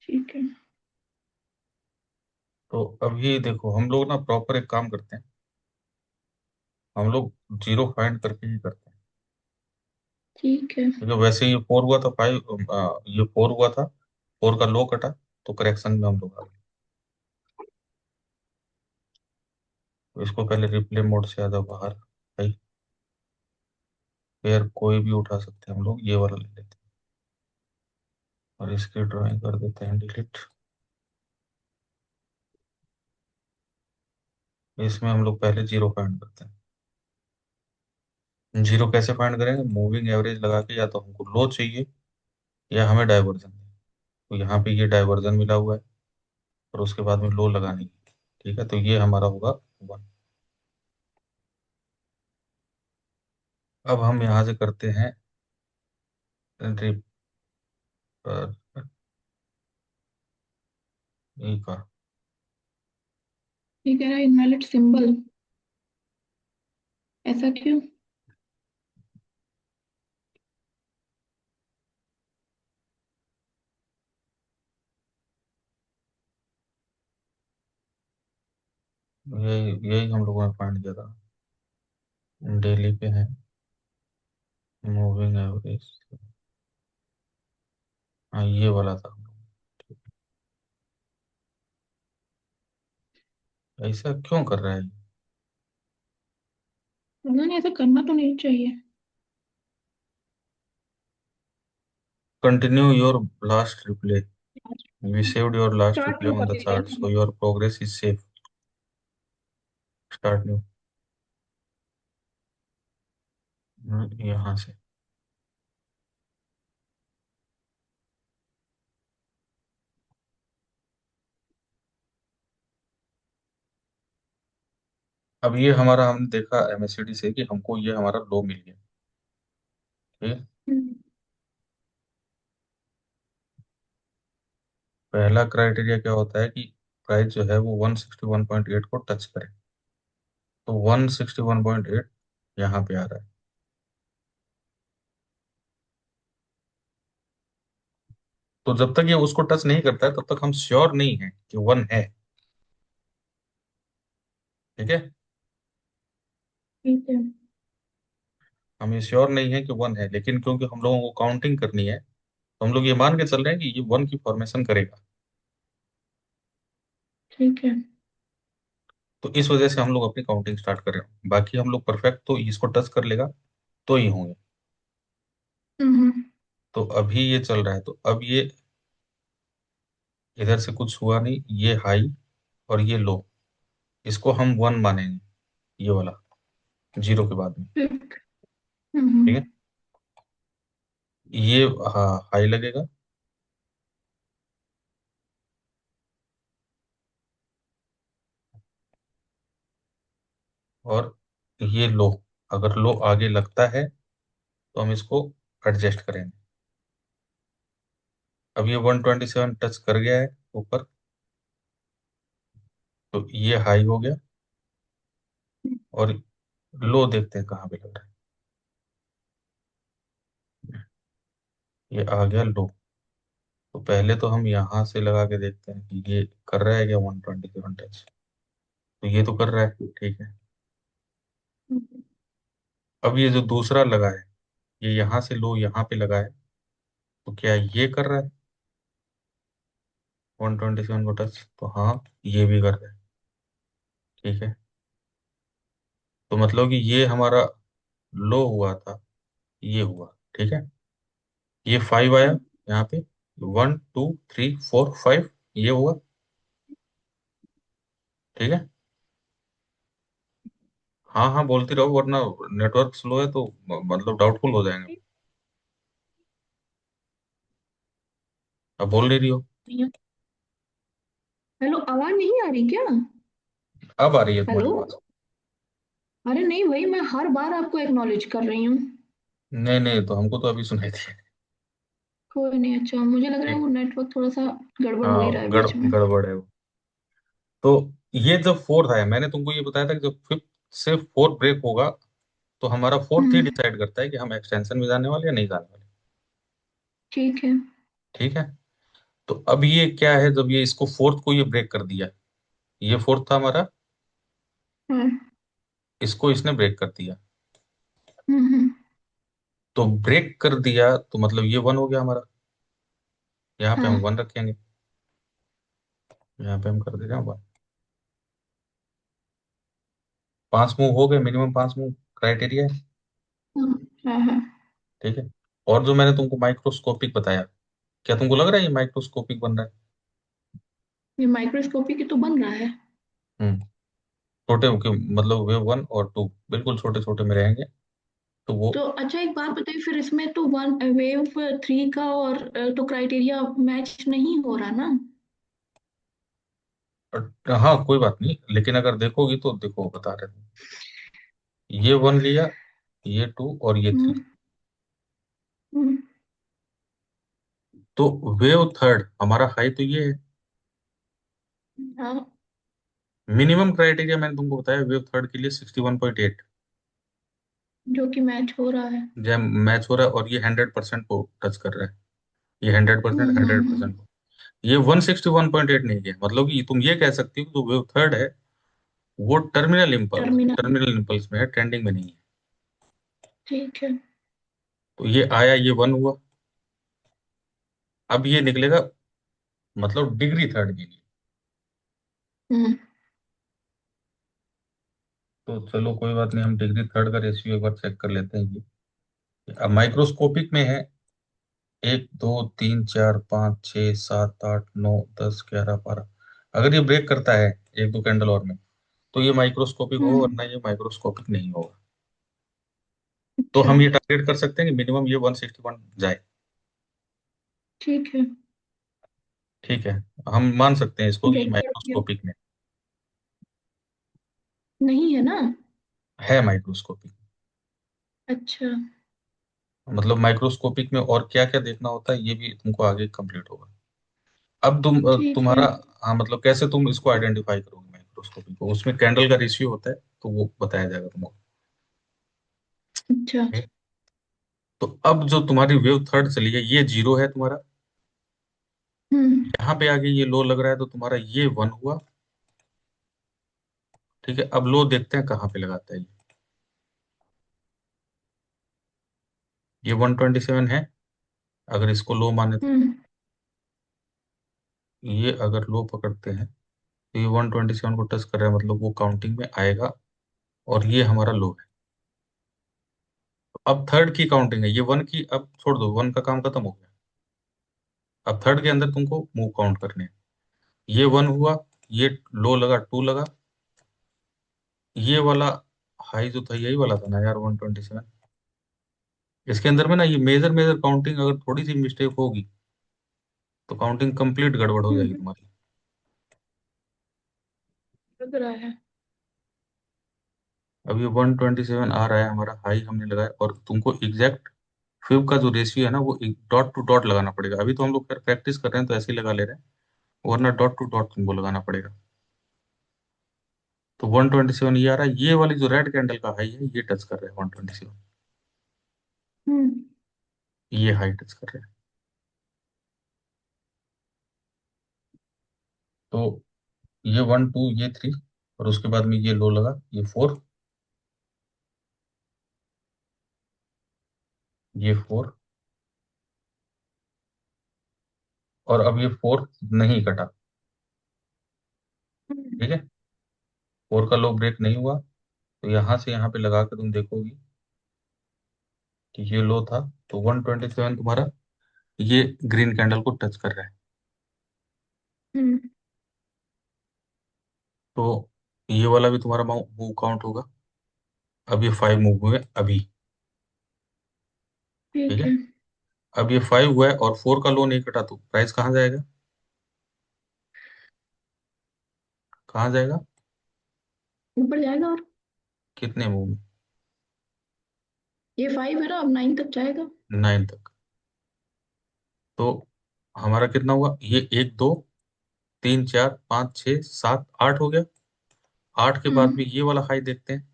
ठीक है। तो अभी देखो हम लोग ना प्रॉपर एक काम करते हैं। हम लोग जीरो फाइंड करके ही करते हैं। ठीक है। क्योंकि वैसे ये फोर हुआ था फाइव, ये फोर हुआ था, फोर का लो कटा, तो करेक्शन में हम लोग आ गए। तो इसको पहले रिप्ले मोड से आ जाओ बाहर भाई। फिर कोई भी उठा सकते हैं हम लोग, ये वाला ले लेते हैं और इसकी ड्राइंग कर देते हैं डिलीट। इसमें हम लोग पहले जीरो फाइंड करते हैं। जीरो कैसे फाइंड करेंगे? मूविंग एवरेज लगा के, या तो हमको लो चाहिए या हमें डाइवर्जन। तो यहाँ पे ये डाइवर्जन मिला हुआ है और उसके बाद में लो लगानी है। ठीक है, तो ये हमारा होगा वन। अब हम यहाँ से करते हैं रिप ई का। ठीक है, इनवैलिड सिंबल, ऐसा क्यों? यही यही हम लोगों ने फाइंड किया था। डेली पे है मूविंग एवरेज। हाँ, ये वाला था। ऐसा क्यों कर रहा है? पता नहीं, ऐसा करना तो नहीं चाहिए। Continue your last replay. We saved your last start replay new on कर द दीजिए। Chart so your progress is safe. Start new. यहाँ से। अब ये हमारा, हमने देखा एमएससीडी से कि हमको ये हमारा लो मिल गया। ठीक है। हम्म। पहला क्राइटेरिया क्या होता है कि प्राइस जो है वो 161.8 को टच करे। तो 161.8 यहाँ पे आ रहा है। तो जब तक ये उसको टच नहीं करता है तब तक हम श्योर नहीं है कि वन है। ठीक है। ठीक है। हम ये श्योर नहीं है कि वन है, लेकिन क्योंकि हम लोगों को काउंटिंग करनी है तो हम लोग ये मान के चल रहे हैं कि ये वन की फॉर्मेशन करेगा। ठीक है। तो इस वजह से हम लोग अपनी काउंटिंग स्टार्ट कर रहे हैं। बाकी हम लोग परफेक्ट, तो इसको टच कर लेगा तो ही होंगे। हम्म। तो अभी ये चल रहा है, तो अब ये इधर से कुछ हुआ नहीं, ये हाई और ये लो, इसको हम वन मानेंगे, ये वाला जीरो के बाद में। ठीक। ठीक है। ये, हाँ, हाई लगेगा। और ये लो, अगर लो आगे लगता है तो हम इसको एडजस्ट करेंगे। अब ये 127 टच कर गया है ऊपर, तो ये हाई हो गया। और लो देखते हैं कहाँ पे लग रहा है। ये आ गया लो। तो पहले तो हम यहाँ से लगा के देखते हैं कि ये कर रहा है क्या 127 टच। तो ये तो कर रहा है, ठीक है। अब ये जो दूसरा लगा है, ये यहाँ से लो यहाँ पे लगा है, तो क्या ये कर रहा है 127 को टच? तो हाँ, ये भी कर रहा है। ठीक है। तो मतलब कि ये हमारा लो हुआ था, ये हुआ। ठीक है। ये फाइव आया यहाँ पे, 1 2 3 4 5, ये हुआ। ठीक है। हाँ हाँ, बोलती रहो वरना नेटवर्क स्लो है तो मतलब डाउटफुल हो जाएंगे। अब बोल नहीं रही हो। हेलो, आवाज नहीं आ रही क्या? अब आ रही है तुम्हारी हेलो। आवाज। अरे नहीं भाई, मैं हर बार आपको एक्नॉलेज कर रही हूँ। नहीं नहीं, तो हमको तो अभी सुनाई थी। कोई नहीं, अच्छा, मुझे लग रहा है ठीक। वो नेटवर्क थोड़ा सा गड़बड़ हो ही रहा हाँ, है बीच में। गड़बड़ है वो। तो ये जब फोर्थ आया, मैंने तुमको ये बताया था कि जब फिफ्थ से फोर्थ ब्रेक होगा तो हमारा फोर्थ ही हम्म। डिसाइड करता है कि हम एक्सटेंशन में जाने वाले या नहीं जाने वाले। ठीक है। ठीक है। तो अब ये क्या है, जब ये इसको फोर्थ को ये ब्रेक कर दिया, ये फोर्थ था हमारा, हाँ। इसको इसने ब्रेक कर दिया। हम्म। तो ब्रेक कर दिया तो मतलब ये वन हो गया हमारा, यहाँ पे हम हाँ। वन रखेंगे, यहाँ पे हम कर दे रहे हैं वन। 5 मूव हो गए, मिनिमम 5 मूव क्राइटेरिया है। हाँ। हाँ। हाँ। ठीक है। और जो मैंने तुमको माइक्रोस्कोपिक बताया, क्या तुमको लग रहा है ये माइक्रोस्कोपिक बन रहा है? ये माइक्रोस्कोपी की तो बन रहा है। हम्म। छोटे मतलब वेव वन और टू बिल्कुल छोटे छोटे में रहेंगे, तो वो। तो अच्छा, एक बात बताइए, फिर इसमें तो वन वेव थ्री का और तो क्राइटेरिया मैच नहीं हो रहा ना। हाँ कोई बात नहीं, लेकिन अगर देखोगी तो देखो बता रहे थे, ये वन लिया, ये टू और ये थ्री। हम्म। हम्म। तो वेव थर्ड हमारा हाई तो ये है। हाँ। मिनिमम क्राइटेरिया मैंने तुमको बताया वेव थर्ड के लिए 61.8, जो कि मैच हो रहा है। जब मैच हो रहा है, और ये 100% को टच कर रहा है। ये 100%, हंड्रेड हम्म। परसेंट को। ये 161.8 नहीं है, मतलब कि तुम ये कह सकती हो कि जो वेव थर्ड है वो टर्मिनल। टर्मिनल इम्पल्स में है, ट्रेंडिंग में नहीं है। ठीक है। तो ये आया, ये वन हुआ। अब ये निकलेगा मतलब डिग्री थर्ड के लिए। हम्म। तो चलो कोई बात नहीं, हम डिग्री थर्ड का रेशियो एक बार चेक कर लेते हैं ये। अब माइक्रोस्कोपिक में है 1 2 3 4 5 6 7 8 9 10 11 12। अगर ये ब्रेक करता है 1 2 कैंडल और में, तो ये माइक्रोस्कोपिक होगा, हम्म। वरना ये माइक्रोस्कोपिक नहीं होगा। तो अच्छा। हम ये टारगेट कर सकते हैं कि मिनिमम ये 161 जाए। ठीक है। ठीक है। हम मान सकते हैं इसको कि ये ब्रेक कर दिया। माइक्रोस्कोपिक में नहीं है ना। है, माइक्रोस्कोपिक। अच्छा। मतलब माइक्रोस्कोपिक में और क्या क्या देखना होता है ये भी तुमको आगे कंप्लीट होगा। अब ठीक है। तुम्हारा, हाँ मतलब कैसे तुम इसको आइडेंटिफाई करोगे माइक्रोस्कोपिक को, उसमें कैंडल का रेशियो होता है, तो वो बताया जाएगा तुमको। अच्छा। ठीक? तो अब जो तुम्हारी वेव थर्ड चली है, ये जीरो है तुम्हारा। हम्म। यहाँ पे आगे ये लो लग रहा है, तो तुम्हारा ये वन हुआ। ठीक है। अब लो देखते हैं कहाँ पे लगाता है ये 127 है। अगर इसको लो माने तो, हम्म। ये अगर लो पकड़ते हैं तो ये 127 को टच कर रहा है, मतलब वो काउंटिंग में आएगा। और ये हमारा लो है। तो अब थर्ड की काउंटिंग है, ये वन की अब छोड़ दो, वन का काम खत्म हो गया। अब थर्ड के अंदर तुमको मूव काउंट करने हैं। ये वन हुआ, ये लो लगा, टू लगा, ये वाला हाई जो था यही वाला था ना यार, 127। इसके अंदर में ना ये मेजर मेजर काउंटिंग अगर थोड़ी सी मिस्टेक होगी तो काउंटिंग कंप्लीट गड़बड़ हो जाएगी हम्म। तुम्हारी। लग रहा है। अब ये 127 आ रहा है हमारा हाई हमने लगाया, और तुमको एग्जैक्ट फिब का जो रेशियो है ना वो डॉट टू डॉट लगाना पड़ेगा। अभी तो हम लोग प्रैक्टिस कर रहे हैं तो ऐसे ही लगा ले रहे हैं, वरना डॉट टू डॉट तुमको लगाना पड़ेगा। तो 127 ये आ रहा है, ये वाली जो रेड कैंडल का हाई है ये टच कर रहा है 127। हम्म। ये हाई टच कर रहा है। तो ये वन टू ये थ्री, और उसके बाद में ये लो लगा, ये फोर, ये फोर, और अब ये फोर नहीं कटा। हम्म। ठीक है। फोर का लो ब्रेक नहीं हुआ, तो यहाँ से यहाँ पे लगा के तुम देखोगी कि ये लो था। तो 127 तुम्हारा ये ग्रीन कैंडल को टच कर रहा है। हम्म। तो ये वाला भी तुम्हारा मूव काउंट होगा। अब ये 5 मूव हुए अभी। ठीक ठीक है। है। अब ये 5 हुआ है और फोर का लो नहीं कटा, तो प्राइस कहाँ जाएगा? कहाँ जाएगा? ऊपर जाएगा और। कितने मूव में? ये फाइव है ना, अब नाइन तक जाएगा। 9 तक। तो हमारा कितना हुआ, ये 1 2 3 4 5 6 7 8 हो गया। 8 के बाद हम्म। में ये वाला हाई देखते हैं,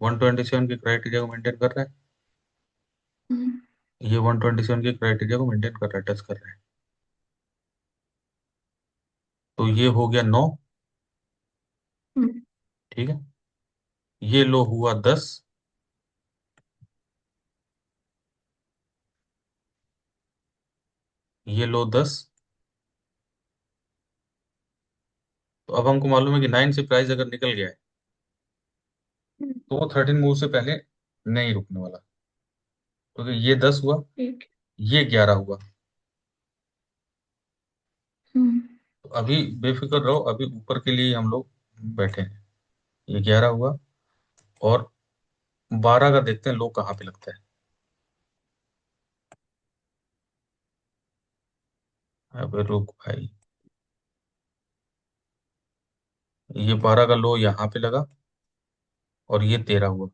127 के क्राइटेरिया को मेंटेन कर रहा है। हम्म। ये 127 के क्राइटेरिया को मेंटेन कर रहा है, टच कर रहा है। तो ये हो गया 9। हम्म। ठीक है, ये लो हुआ 10। ये लो 10। तो अब हमको मालूम है कि 9 से प्राइस अगर निकल गया है हम्म, तो वो 13 मूव से पहले नहीं रुकने वाला, क्योंकि ये 10 हुआ, ठीक। ये 11 हुआ। हम्म। तो अभी बेफिक्र रहो, अभी ऊपर के लिए हम लोग बैठे हैं। ये 11 हुआ, और 12 का देखते हैं लो कहाँ पे लगता है। अबे रुक भाई, ये 12 का लो यहाँ पे लगा, और ये 13 हुआ।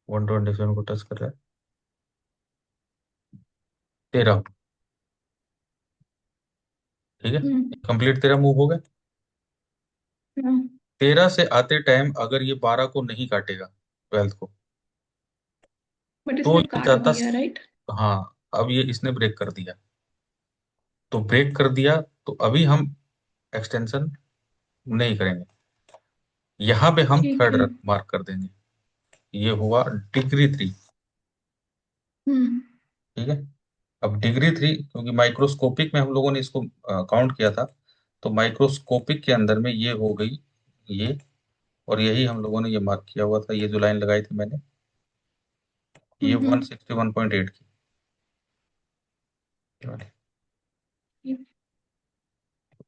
127 को टच कर रहा है। 13 हुआ। ठीक है, हम्म। कंप्लीट 13 मूव हो गए। हाँ, 13 से आते टाइम अगर ये 12 को नहीं काटेगा, 12 को, बट तो इसने ये काट जाता दिया, राइट? हाँ, अब ये इसने ब्रेक कर दिया। तो ब्रेक कर दिया, तो अभी हम एक्सटेंशन नहीं करेंगे। यहाँ पे हम ठीक थर्ड है। मार्क कर देंगे। ये हुआ डिग्री 3। हम्म। ठीक है, अब डिग्री 3, क्योंकि माइक्रोस्कोपिक में हम लोगों ने इसको काउंट किया था, तो माइक्रोस्कोपिक के अंदर में ये हो गई ये। और यही हम लोगों ने ये मार्क किया हुआ था, ये जो लाइन लगाई थी मैंने, ये हम्म। 161.8 की ये वाली।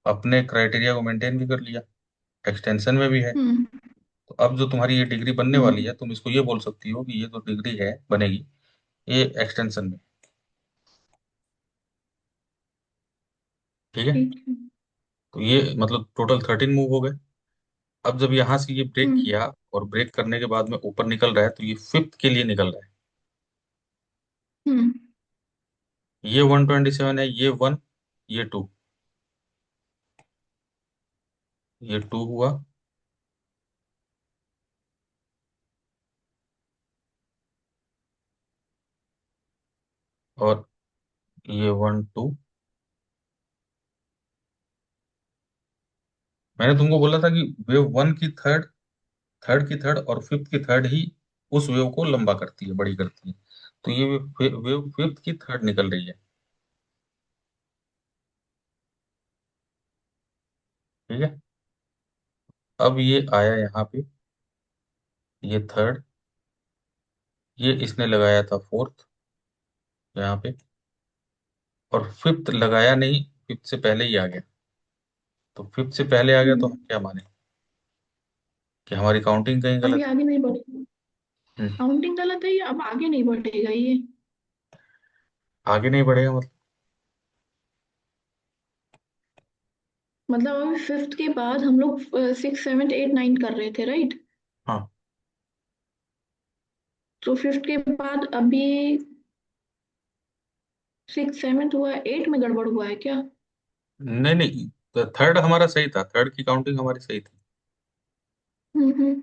अपने क्राइटेरिया को मेंटेन भी कर लिया, एक्सटेंशन में भी है। हम्म। तो अब जो तुम्हारी ये डिग्री बनने वाली हम्म। है, तुम इसको ये बोल सकती हो कि ये जो डिग्री है बनेगी, ये एक्सटेंशन में। ठीक है, ठीक है। तो ये मतलब टोटल 13 मूव हो गए। अब जब यहाँ से ये ब्रेक हम्म। किया, और ब्रेक करने के बाद में ऊपर निकल रहा है, तो ये फिफ्थ के लिए निकल रहा है। हम्म। ये 127 है, ये 1, ये 2, ये 2 हुआ, और ये 1 2। मैंने तुमको बोला था कि वेव 1 की थर्ड, थर्ड की थर्ड और फिफ्थ की थर्ड ही उस वेव को लंबा करती है, बड़ी करती है। तो ये वेव फिफ्थ की थर्ड निकल रही है। ठीक है, अब ये आया यहाँ पे, ये थर्ड, ये इसने लगाया था फोर्थ यहाँ पे, और फिफ्थ लगाया नहीं, फिफ्थ से पहले ही आ गया। तो फिफ्थ से पहले आ गया तो हम हम्म। क्या माने, कि हमारी काउंटिंग कहीं अभी गलत आगे नहीं बढ़ेगा। है। काउंटिंग गलत है, ये अब आगे नहीं बढ़ेगा ये। आगे नहीं बढ़ेगा मतलब? मतलब अभी फिफ्थ के बाद हम लोग 6 7 8 9 कर रहे थे, राइट? हाँ, तो फिफ्थ के बाद अभी 6 7 हुआ, 8 में गड़बड़ हुआ है क्या? नहीं नहीं, तो थर्ड हमारा सही था, थर्ड की काउंटिंग हमारी सही थी। हम्म।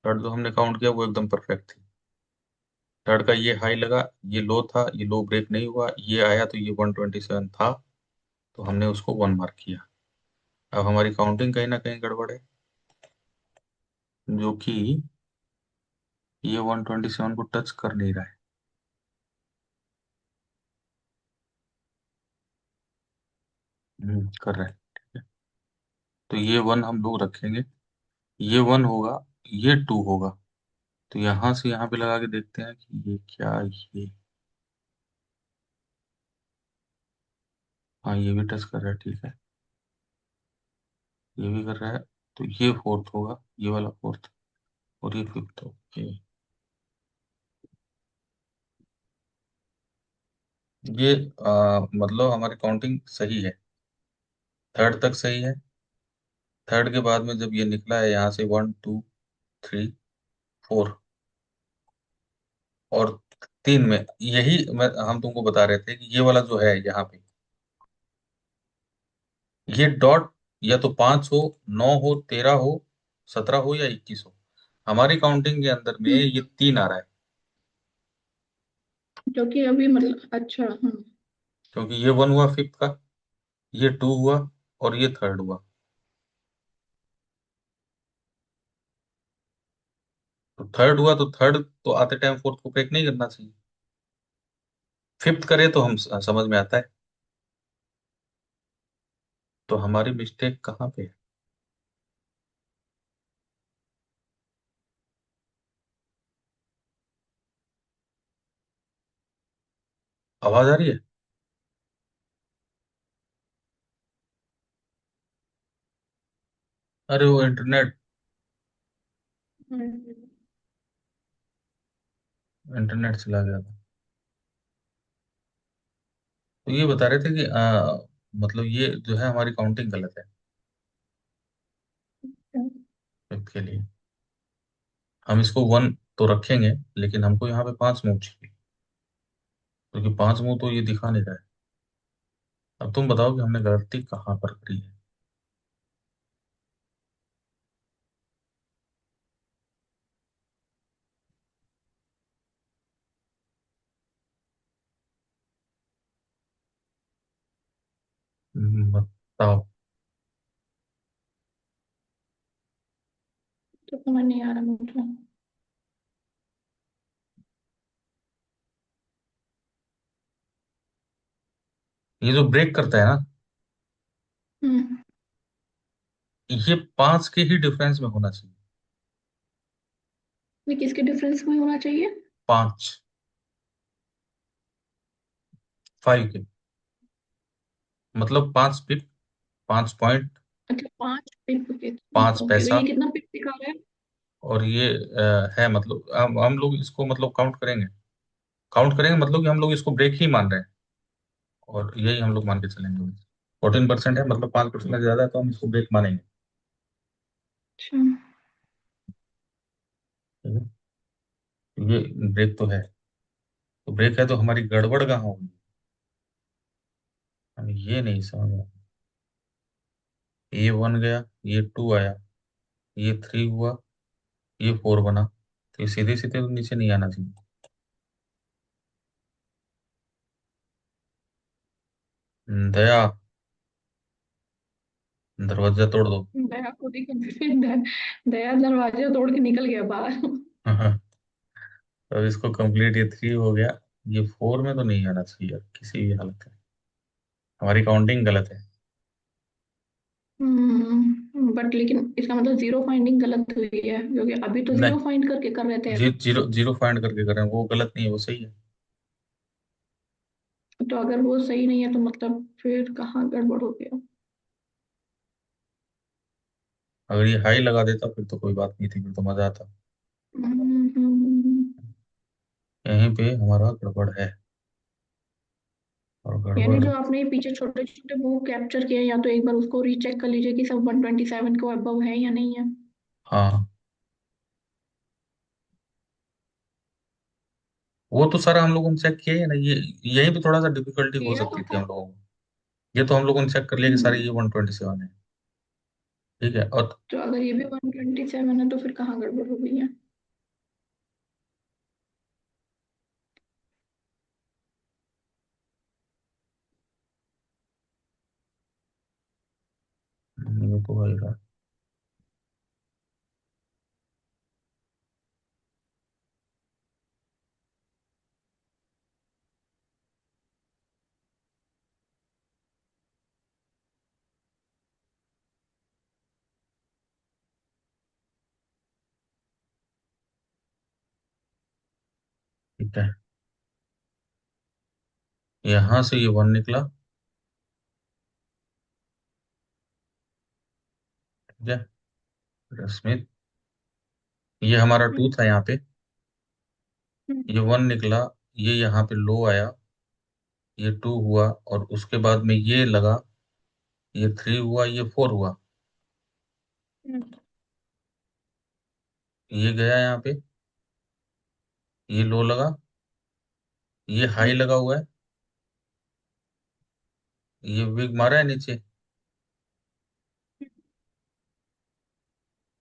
थर्ड जो हमने काउंट किया वो एकदम परफेक्ट थी। थर्ड का ये हाई लगा, ये लो था, ये लो ब्रेक नहीं हुआ, ये आया तो ये 127 था, तो हमने उसको 1 मार्क किया। अब हमारी काउंटिंग कहीं ना कहीं गड़बड़ है, जो कि ये 127 को टच कर नहीं रहा है। कर रहा है। ठीक है, तो ये 1 हम लोग रखेंगे, ये 1 होगा, ये 2 होगा। तो यहाँ से यहाँ पे लगा के देखते हैं कि ये क्या, ये, हाँ ये भी टच कर रहा है। ठीक है, ये भी कर रहा है। तो ये फोर्थ होगा, ये वाला फोर्थ, और ये फिफ्थ। ओके, ये मतलब हमारी काउंटिंग सही है, थर्ड तक सही है। थर्ड के बाद में जब ये निकला है यहाँ से 1 2 3 4, और 3 में, यही हम तुमको बता रहे थे कि ये वाला जो है यहाँ पे, ये डॉट या तो 5 हो, 9 हो, 13 हो, 17 हो, या 21 हो। हमारी काउंटिंग के अंदर में हम्म। ये 3 आ रहा है। जो कि अभी मतलब अच्छा, हाँ। क्योंकि ये वन हुआ फिफ्थ का, ये टू हुआ, और ये थर्ड हुआ। तो थर्ड हुआ, तो थर्ड तो आते टाइम फोर्थ को ब्रेक नहीं करना चाहिए। फिफ्थ करे तो हम समझ में आता है। तो हमारी मिस्टेक कहाँ पे है? आवाज आ रही है? अरे वो इंटरनेट, हम्म। इंटरनेट चला गया था। तो ये बता रहे थे कि मतलब ये जो है हमारी काउंटिंग गलत है फिफ्थ के लिए। हम इसको वन तो रखेंगे, लेकिन हमको यहाँ पे पांच मूव चाहिए, क्योंकि पांच मूव तो ये दिखा नहीं रहा है। अब तुम बताओ कि हमने गलती कहाँ पर करी है। बताओ। तो समझ नहीं आ रहा मुझे। ये जो ब्रेक करता है ना, हम्म। ये पांच के ही डिफरेंस में होना चाहिए। ये किसके डिफरेंस में होना चाहिए? पांच, फाइव के। मतलब पांच पिप, पांच पॉइंट, अच्छा, 5 पिप के। पांच ओके, तो पैसा। ये कितना पिप दिखा रहा है? और ये है, मतलब हम लोग इसको मतलब काउंट करेंगे। काउंट करेंगे मतलब कि हम लोग इसको ब्रेक ही मान रहे हैं, और यही हम लोग मान के चलेंगे। 14% है, मतलब 5% ज्यादा है, तो हम इसको ब्रेक मानेंगे। अच्छा। ठीक है? ये ब्रेक तो है। तो ब्रेक है तो हमारी गड़बड़ कहाँ होगी? हमें ये नहीं समझ में। ये वन गया, ये टू आया, ये थ्री हुआ, ये फोर बना, तो ये सीधे सीधे तो नीचे नहीं आना चाहिए। दया, दरवाजा तोड़ दो। दया खुद ही कंफ्यूज। दया दरवाजा तोड़ के निकल गया बाहर। अब इसको कंप्लीट, ये थ्री हो गया। ये फोर में तो नहीं आना चाहिए किसी भी हालत में। हमारी काउंटिंग गलत है। बट लेकिन इसका मतलब जीरो फाइंडिंग गलत हुई है, क्योंकि अभी तो नहीं, जीरो फाइंड करके कर रहे थे। जीरो जीरो फाइंड करके कर रहे हैं, वो गलत नहीं है, वो सही है। तो अगर वो सही नहीं है तो मतलब फिर कहाँ गड़बड़ हो गया? अगर ये हाई लगा देता फिर तो कोई बात नहीं थी, फिर तो मजा आता। हम्म। यहीं पे हमारा गड़बड़ है। और यानी गड़बड़। जो आपने पीछे छोटे छोटे वो कैप्चर किए, या तो एक बार उसको रीचेक कर लीजिए कि सब 127 को अबव है या नहीं है। हाँ, वो तो सारा हम लोगों ने चेक किया है ना। ये यहीं पे थोड़ा सा डिफिकल्टी हो किया तो सकती थी था। हम लोगों को। ये तो हम लोगों ने चेक कर लिया कि सारे हम्म, ये 127 है। ठीक है। और तो अगर ये भी 127 है तो फिर कहाँ गड़बड़ हो गई है? ये तो होएगा। ठीक है, यहाँ से ये वन निकला। ठीक है, स्मिथ। ये हमारा टू था यहाँ पे। हम्म। ये वन निकला, ये यहाँ पे लो आया, ये टू हुआ, और उसके बाद में ये लगा, ये थ्री हुआ, ये फोर हुआ। हम्म। ये गया यहाँ पे, ये लो लगा, ये हाई लगा हुआ है, ये विग मारा है नीचे।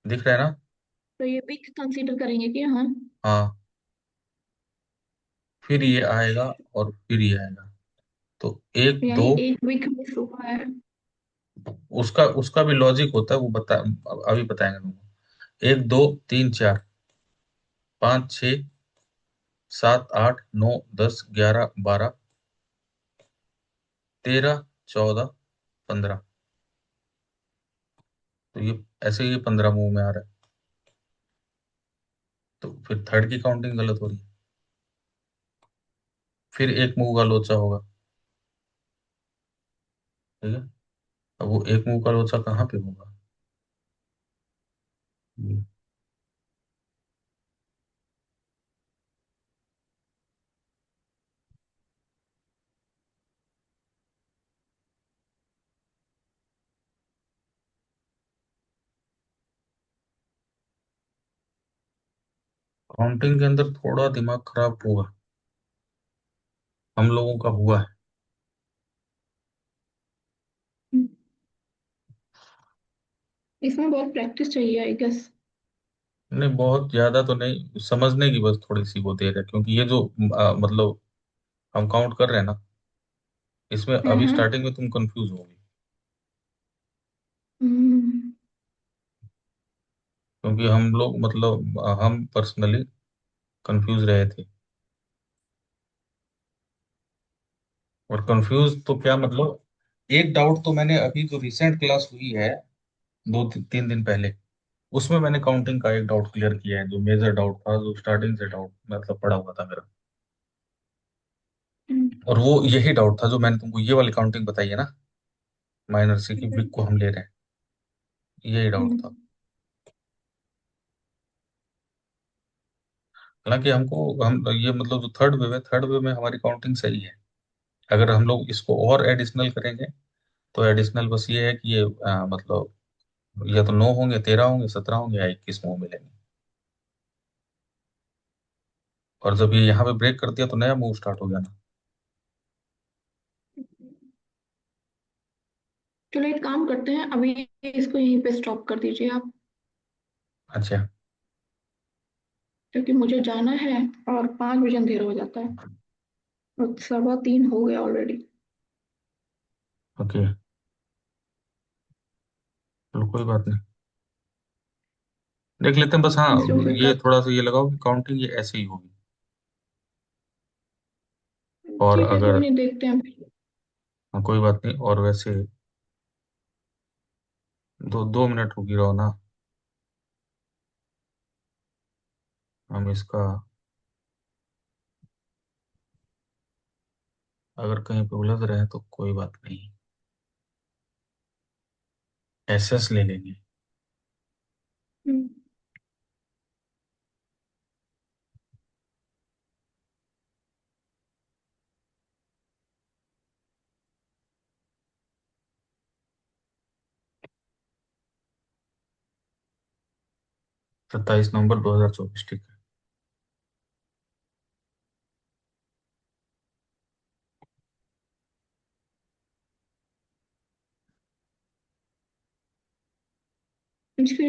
दिख रहा है ना? तो ये भी कंसीडर करेंगे कि हाँ। हाँ, फिर ये आएगा, और फिर ये आएगा। तो एक यानी दो, एक वीक मिस हुआ है। उसका उसका भी लॉजिक होता है, वो बता, अभी बताएंगे तुमको। एक दो तीन चार पाँच छः सात आठ नौ 10 11 12 13 14 15। तो ये ऐसे ही 15 मुंह में आ रहा है, तो फिर थर्ड की काउंटिंग गलत हो रही है। फिर एक मुंह का लोचा होगा, ठीक है। अब वो एक मुंह का लोचा कहाँ पे होगा? काउंटिंग के अंदर थोड़ा दिमाग खराब होगा, हम लोगों का हुआ है। इसमें बहुत प्रैक्टिस चाहिए आई गेस। नहीं, बहुत ज्यादा तो नहीं, समझने की बस थोड़ी सी वो देर है, क्योंकि ये जो मतलब हम काउंट कर रहे हैं ना, इसमें हाँ अभी हाँ। स्टार्टिंग में तुम कंफ्यूज होगी, हम्म, क्योंकि हम लोग मतलब हम पर्सनली कंफ्यूज रहे थे। और कंफ्यूज तो क्या मतलब, एक डाउट तो मैंने अभी जो रिसेंट क्लास हुई है, 2 3 दिन पहले, उसमें मैंने काउंटिंग का एक डाउट क्लियर किया है, जो मेजर डाउट था, जो स्टार्टिंग से डाउट मतलब पड़ा हुआ था मेरा। हम्म, और वो यही डाउट था जो मैंने तुमको ये वाली काउंटिंग बताई है ना, माइनर सी की विक को हम ले रहे हैं, यही डाउट था। हम्म, हालांकि हमको हम ये मतलब जो थर्ड वेव है, थर्ड वेव में हमारी काउंटिंग सही है। अगर हम लोग इसको और एडिशनल करेंगे, तो एडिशनल बस ये है कि ये मतलब या तो 9 होंगे, 13 होंगे, 17 होंगे, या 21 मुंह मिलेंगे। और जब ये यहाँ पे ब्रेक कर दिया, तो नया मूव स्टार्ट हो गया ना। चलो एक काम करते हैं अभी, इसको यहीं पे स्टॉप कर दीजिए आप, अच्छा। क्योंकि मुझे जाना है और 5 बजे अंधेरा हो जाता है और 3:15 हो गया ऑलरेडी। ओके, चलो कोई बात नहीं, देख लेते हैं बस। हाँ, इंस्टेड ऑफ ये कल। थोड़ा सा ये लगाओ कि काउंटिंग ये ऐसे ही होगी। और ठीक है, कोई अगर, नहीं, देखते हैं फिर। हाँ, कोई बात नहीं, और वैसे 2 2 मिनट रुकी रहो ना, हम इसका अगर कहीं पे उलझ रहे हैं तो कोई बात नहीं, एसएस ले लेंगे। हम्म, 27 नवंबर 2024, ठीक है। इसलिए